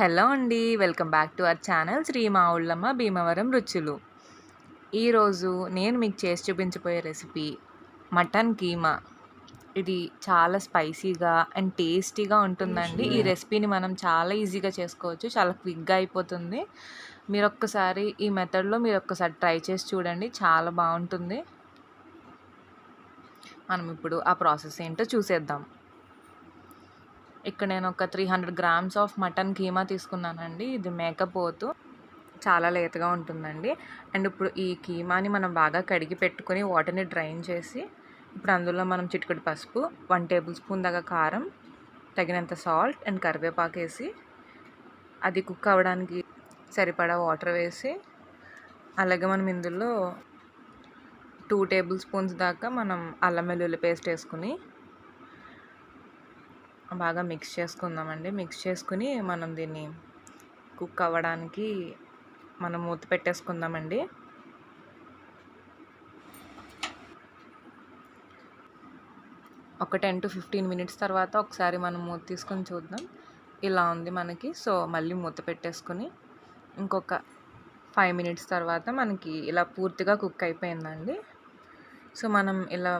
Hello అండి. Welcome back to our channel Sri మా ఊళ్ళమ్మ భీమవరం రుచులు. ఈరోజు నేను మీకు చేసి చూపించబోయే రెసిపీ మటన్ కీమా. ఇది చాలా స్పైసీగా అండ్ టేస్టీగా ఉంటుందండి. ఈ రెసిపీని మనం చాలా ఈజీగా చేసుకోవచ్చు. చాలా క్విక్‌గా అయిపోతుంది. ఈ మెథడ్‌లో మీరొక్కసారి ట్రై చేసి చూడండి. చాలా బావుంటుంది. మనం ఇప్పుడు ఆ ప్రాసెస్ ఏంటో చూసేద్దాం. ఇక్కడ నేను ఒక 300 గ్రామ్స్ ఆఫ్ మటన్ కీమా తీసుకున్నానండి. ఇది మేకపోతు చాలా లేతగా ఉంటుందండి. అండ్ ఇప్పుడు ఈ కీమాని మనం బాగా కడిగి పెట్టుకొని వాటర్ని డ్రైన్ చేసి ఇప్పుడు అందులో మనం చిటికెడు పసుపు, 1 టేబుల్ స్పూన్ దాకా కారం, తగినంత సాల్ట్ అండ్ కరివేపాకు వేసి అది కుక్ అవ్వడానికి సరిపడా వాటర్ వేసి అలాగే మనం ఇందులో 2 టేబుల్ స్పూన్స్ దాకా మనం అల్లం వెల్లుల్లి పేస్ట్ వేసుకుని బాగా మిక్స్ చేసుకుందామండి. మిక్స్ చేసుకుని మనం దీన్ని కుక్ అవ్వడానికి మనం మూత పెట్టేసుకుందామండి. ఒక 10 to 15 మినిట్స్ తర్వాత ఒకసారి మనం మూత తీసుకొని చూద్దాం. ఇలా ఉంది మనకి. సో మళ్ళీ మూత పెట్టేసుకుని ఇంకొక 5 మినిట్స్ తర్వాత మనకి ఇలా పూర్తిగా కుక్ అయిపోయిందండి. సో మనం ఇలా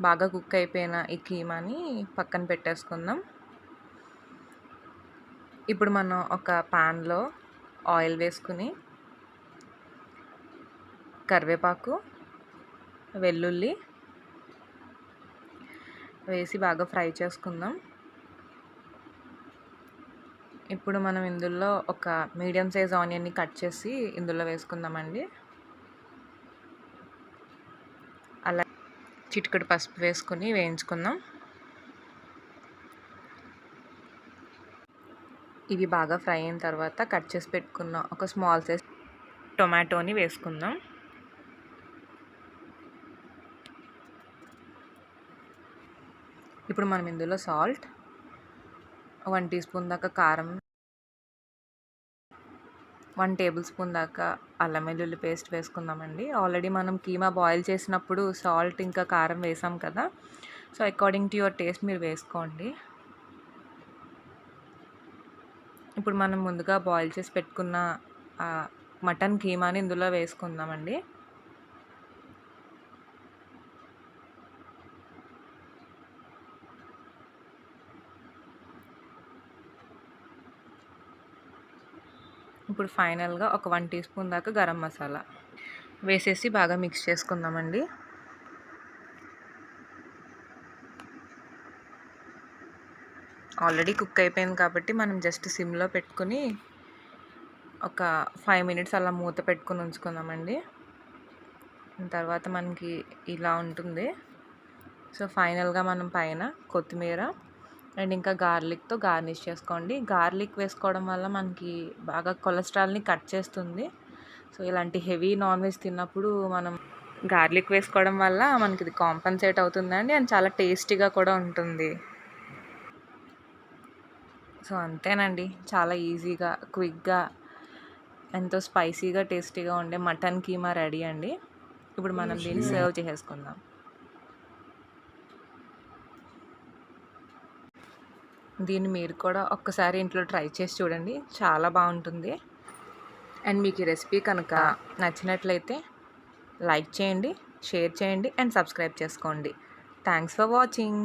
బాగా కుక్ అయిపోయిన ఈ కీమాని పక్కన పెట్టేసుకుందాం. ఇప్పుడు మనం ఒక ప్యాన్లో ఆయిల్ వేసుకుని కరివేపాకు, వెల్లుల్లి వేసి బాగా ఫ్రై చేసుకుందాం. ఇప్పుడు మనం ఇందులో ఒక మీడియం సైజ్ ఆనియన్ని కట్ చేసి ఇందులో వేసుకుందామండి. అలా చిటికెడు పసుపు వేసుకుని వేయించుకుందాం. ఇవి బాగా ఫ్రై అయిన తర్వాత కట్ చేసి పెట్టుకున్న ఒక స్మాల్ సైజ్ టొమాటోని వేసుకుందాం. ఇప్పుడు మనం ఇందులో సాల్ట్, 1 టీ స్పూన్ దాకా కారం, 1 టేబుల్ స్పూన్ దాకా అల్లం వెల్లుల్లి పేస్ట్ వేసుకుందామండి. ఆల్రెడీ మనం కీమా బాయిల్ చేసినప్పుడు సాల్ట్ ఇంకా కారం వేసాం కదా. So according to your taste మీరు వేసుకోండి. ఇప్పుడు మనం ముందుగా బాయిల్ చేసి పెట్టుకున్న మటన్ కీమాని ఇందులో వేసుకుందామండి. ఇప్పుడు ఫైనల్గా ఒక 1 టీ స్పూన్ దాకా గరం మసాలా వేసేసి బాగా మిక్స్ చేసుకుందామండి. ఆల్రెడీ కుక్ అయిపోయింది కాబట్టి మనం జస్ట్ సిమ్లో పెట్టుకుని ఒక 5 మినిట్స్ అలా మూత పెట్టుకుని ఉంచుకుందామండి. తర్వాత మనకి ఇలా ఉంటుంది. సో ఫైనల్గా మనం పైన కొత్తిమీర అండ్ ఇంకా గార్లిక్తో గార్నిష్ చేసుకోండి. గార్లిక్ వేసుకోవడం వల్ల మనకి బాగా కొలెస్ట్రాల్ని కట్ చేస్తుంది. సో ఇలాంటి హెవీ నాన్ వెజ్ తిన్నప్పుడు మనం గార్లిక్ వేసుకోవడం వల్ల మనకి ఇది కాంపన్సేట్ అవుతుందండి. అండ్ చాలా టేస్టీగా కూడా ఉంటుంది. సో అంతేనండి, చాలా ఈజీగా క్విక్గా ఎంతో స్పైసీగా టేస్టీగా ఉండే మటన్ కీమా రెడీ అండి. ఇప్పుడు మనం దీన్ని సర్వ్ చేసేసుకుందాం. దీన్ని మీరు కూడా ఒక్కసారి ఇంట్లో ట్రై చేసి చూడండి, చాలా బాగుంటుంది. అండ్ మీకు ఈ రెసిపీ కనుక నచ్చినట్లయితే లైక్ చేయండి, షేర్ చేయండి అండ్ సబ్స్క్రైబ్ చేసుకోండి. Thanks for watching.